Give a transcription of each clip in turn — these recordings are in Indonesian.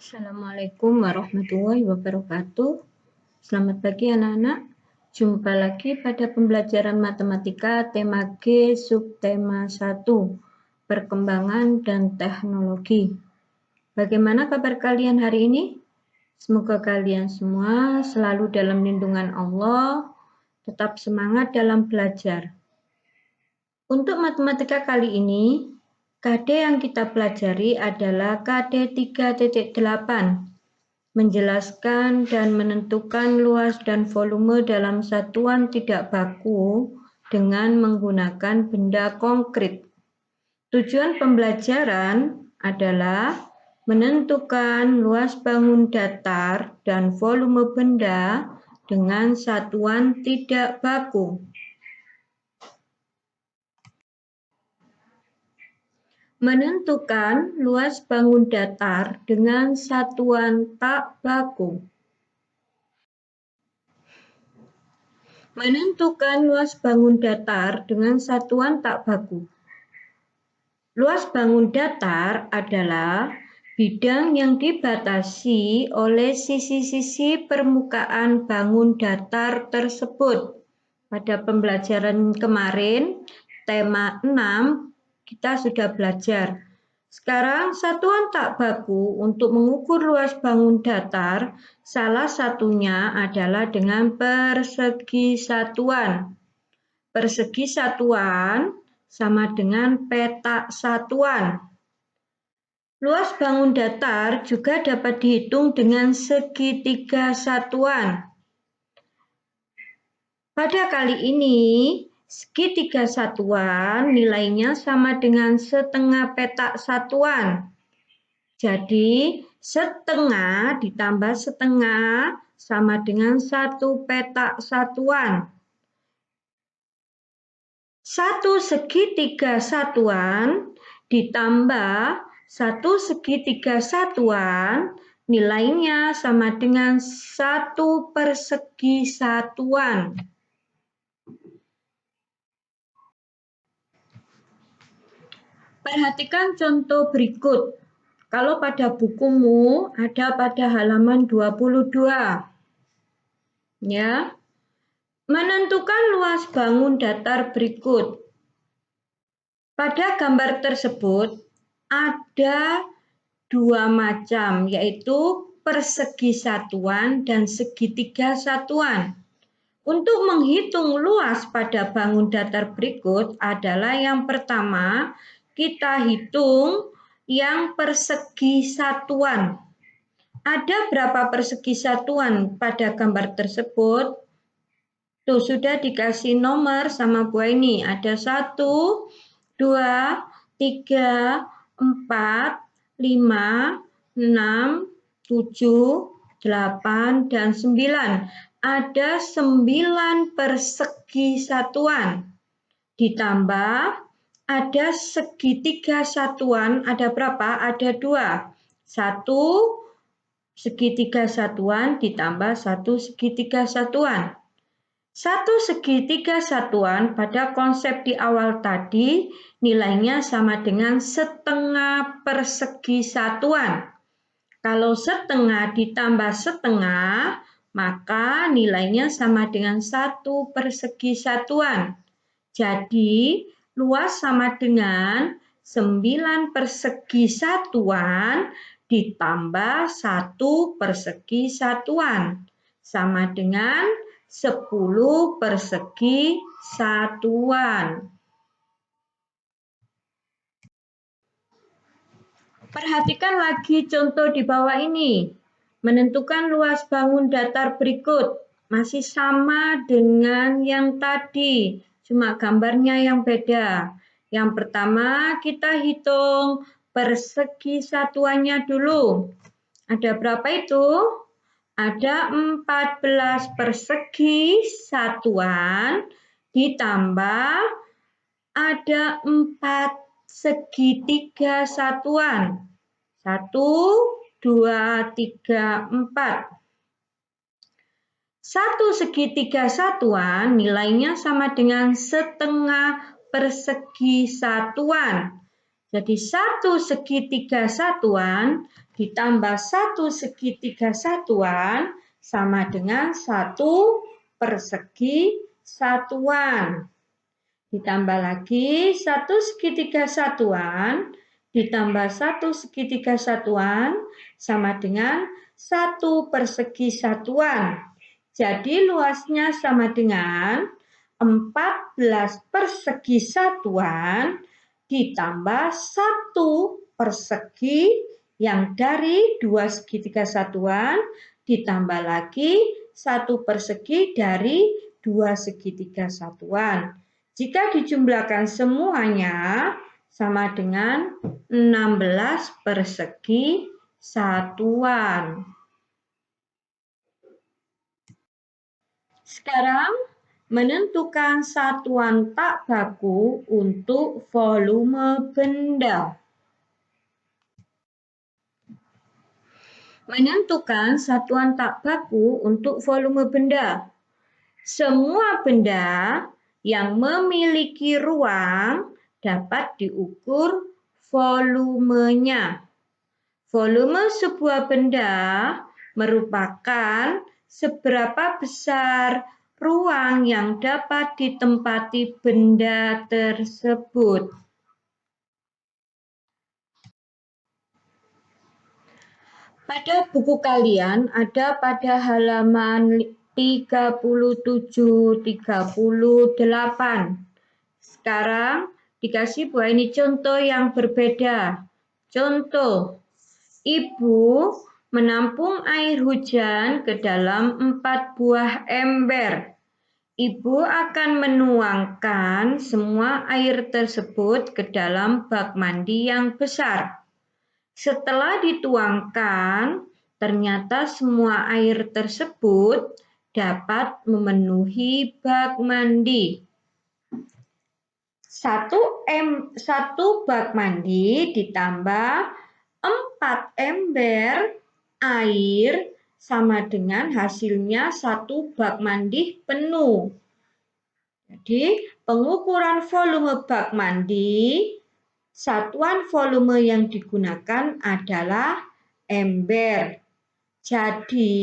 Assalamualaikum warahmatullahi wabarakatuh. Selamat pagi anak-anak. Jumpa lagi pada pembelajaran matematika tema G subtema 1, perkembangan dan teknologi. Bagaimana kabar kalian hari ini? Semoga kalian semua selalu dalam lindungan Allah, tetap semangat dalam belajar. Untuk matematika kali ini, KD yang kita pelajari adalah KD 3.8, menjelaskan dan menentukan luas dan volume dalam satuan tidak baku dengan menggunakan benda konkret. Tujuan pembelajaran adalah menentukan luas bangun datar dan volume benda dengan satuan tidak baku. Menentukan luas bangun datar dengan satuan tak baku. Menentukan luas bangun datar dengan satuan tak baku. Luas bangun datar adalah bidang yang dibatasi oleh sisi-sisi permukaan bangun datar tersebut. Pada pembelajaran kemarin, tema 6, kita sudah belajar. Sekarang satuan tak baku untuk mengukur luas bangun datar, salah satunya adalah dengan persegi satuan. Persegi satuan sama dengan petak satuan. Luas bangun datar juga dapat dihitung dengan segitiga satuan. Pada kali ini, segitiga satuan nilainya sama dengan setengah petak satuan. Jadi, setengah ditambah setengah sama dengan 1 petak satuan. 1 segitiga satuan ditambah 1 segitiga satuan nilainya sama dengan 1 persegi satuan. Perhatikan contoh berikut. Kalau pada bukumu ada pada halaman 22. Ya. Menentukan luas bangun datar berikut. Pada gambar tersebut ada dua macam, yaitu persegi satuan dan segitiga satuan. Untuk menghitung luas pada bangun datar berikut adalah yang pertama, kita hitung yang persegi satuan. Ada berapa persegi satuan pada gambar tersebut? Tuh, sudah dikasih nomor sama Bu ini. Ada 1, 2, 3, 4, 5, 6, 7, 8, dan 9. Ada 9 persegi satuan. Ditambah ada segitiga satuan, ada berapa? Ada 2. 1 segitiga satuan ditambah 1 segitiga satuan. 1 segitiga satuan pada konsep di awal tadi nilainya sama dengan setengah persegi satuan. Kalau setengah ditambah setengah, maka nilainya sama dengan 1 persegi satuan. Jadi, luas sama dengan 9 persegi satuan ditambah 1 persegi satuan. Sama dengan 10 persegi satuan. Perhatikan lagi contoh di bawah ini. Menentukan luas bangun datar berikut. Masih sama dengan yang tadi, cuma gambarnya yang beda. Yang pertama kita hitung persegi satuannya dulu. Ada berapa itu? Ada 14 persegi satuan ditambah ada 4 segitiga satuan. 1, 2, 3, 4. 1 segitiga satuan nilainya sama dengan setengah persegi satuan. Jadi 1 segitiga satuan ditambah 1 segitiga satuan sama dengan 1 persegi satuan. Ditambah lagi 1 segitiga satuan ditambah 1 segitiga satuan sama dengan 1 persegi satuan. Jadi luasnya sama dengan 14 persegi satuan ditambah 1 persegi yang dari 2 segitiga satuan ditambah lagi 1 persegi dari 2 segitiga satuan. Jika dijumlahkan semuanya sama dengan 16 persegi satuan. Sekarang menentukan satuan tak baku untuk volume benda. Menentukan satuan tak baku untuk volume benda. Semua benda yang memiliki ruang dapat diukur volumenya. Volume sebuah benda merupakan seberapa besar ruang yang dapat ditempati benda tersebut. Pada buku kalian ada pada halaman 37-38. Sekarang dikasih buah ini contoh yang berbeda. Contoh, ibu menampung air hujan ke dalam 4 buah ember. Ibu akan menuangkan semua air tersebut ke dalam bak mandi yang besar. Setelah dituangkan, ternyata semua air tersebut dapat memenuhi bak mandi. Satu bak mandi ditambah 4 ember air sama dengan hasilnya 1 bak mandi penuh. Jadi pengukuran volume bak mandi, satuan volume yang digunakan adalah ember. Jadi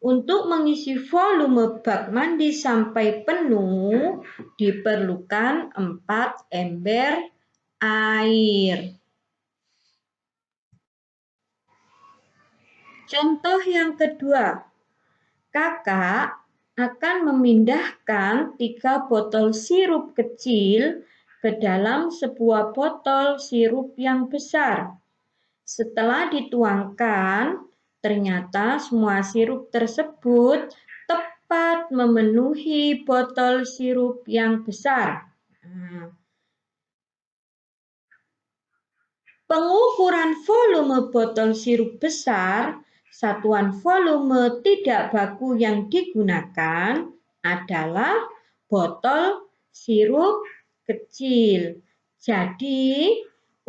untuk mengisi volume bak mandi sampai penuh diperlukan 4 ember air. Contoh yang kedua, kakak akan memindahkan 3 botol sirup kecil ke dalam sebuah botol sirup yang besar. Setelah dituangkan, ternyata semua sirup tersebut tepat memenuhi botol sirup yang besar. Pengukuran volume botol sirup besar, satuan volume tidak baku yang digunakan adalah botol sirup kecil. Jadi,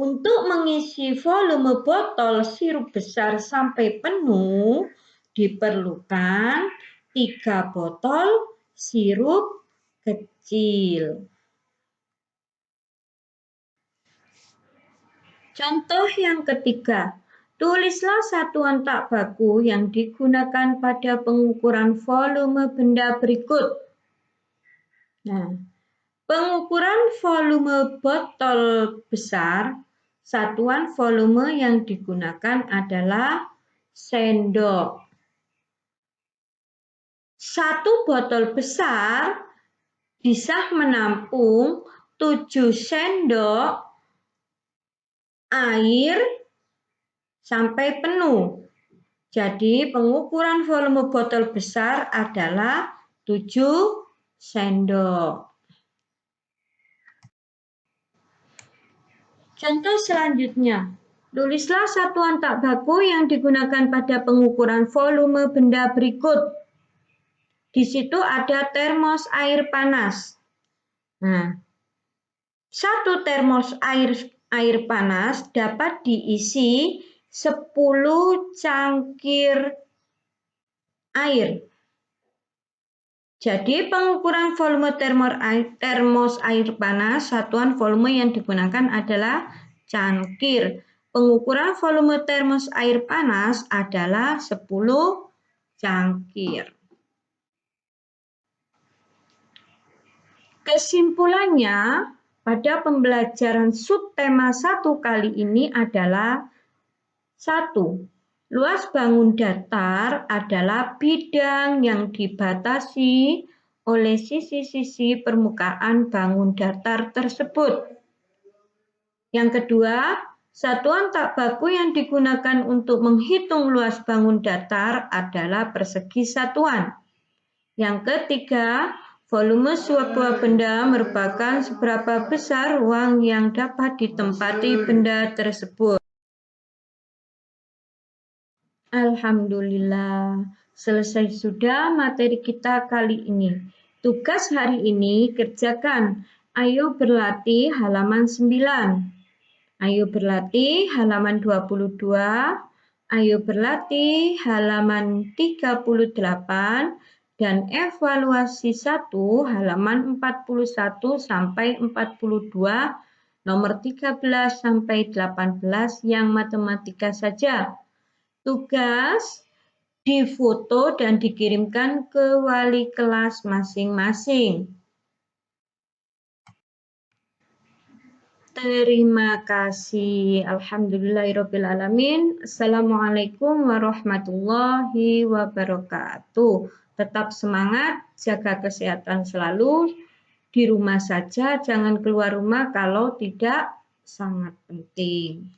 untuk mengisi volume botol sirup besar sampai penuh, diperlukan 3 botol sirup kecil. Contoh yang ketiga, tulislah satuan tak baku yang digunakan pada pengukuran volume benda berikut. Nah, pengukuran volume botol besar, satuan volume yang digunakan adalah sendok. 1 botol besar bisa menampung 7 sendok air sampai penuh. Jadi pengukuran volume botol besar adalah 7 sendok. Contoh selanjutnya, tulislah satuan tak baku yang digunakan pada pengukuran volume benda berikut. Di situ ada termos air panas. Nah, 1 termos air panas dapat diisi 10 cangkir air. Jadi pengukuran volume termos air panas, satuan volume yang digunakan adalah cangkir. Pengukuran volume termos air panas adalah 10 cangkir. Kesimpulannya, pada pembelajaran subtema 1 kali ini adalah 1. Luas bangun datar adalah bidang yang dibatasi oleh sisi-sisi permukaan bangun datar tersebut. Yang kedua, satuan tak baku yang digunakan untuk menghitung luas bangun datar adalah persegi satuan. Yang ketiga, volume sebuah benda merupakan seberapa besar ruang yang dapat ditempati benda tersebut. Alhamdulillah, selesai sudah materi kita kali ini. Tugas hari ini kerjakan. Ayo berlatih halaman 9. Ayo berlatih halaman 22, ayo berlatih halaman 38, dan evaluasi 1 halaman 41 sampai 42, nomor 13 sampai 18 yang matematika saja. Tugas difoto dan dikirimkan ke wali kelas masing-masing. Terima kasih. Alhamdulillahirrabbilalamin. Assalamualaikum warahmatullahi wabarakatuh. Tetap semangat, jaga kesehatan selalu. Di rumah saja, jangan keluar rumah kalau tidak sangat penting.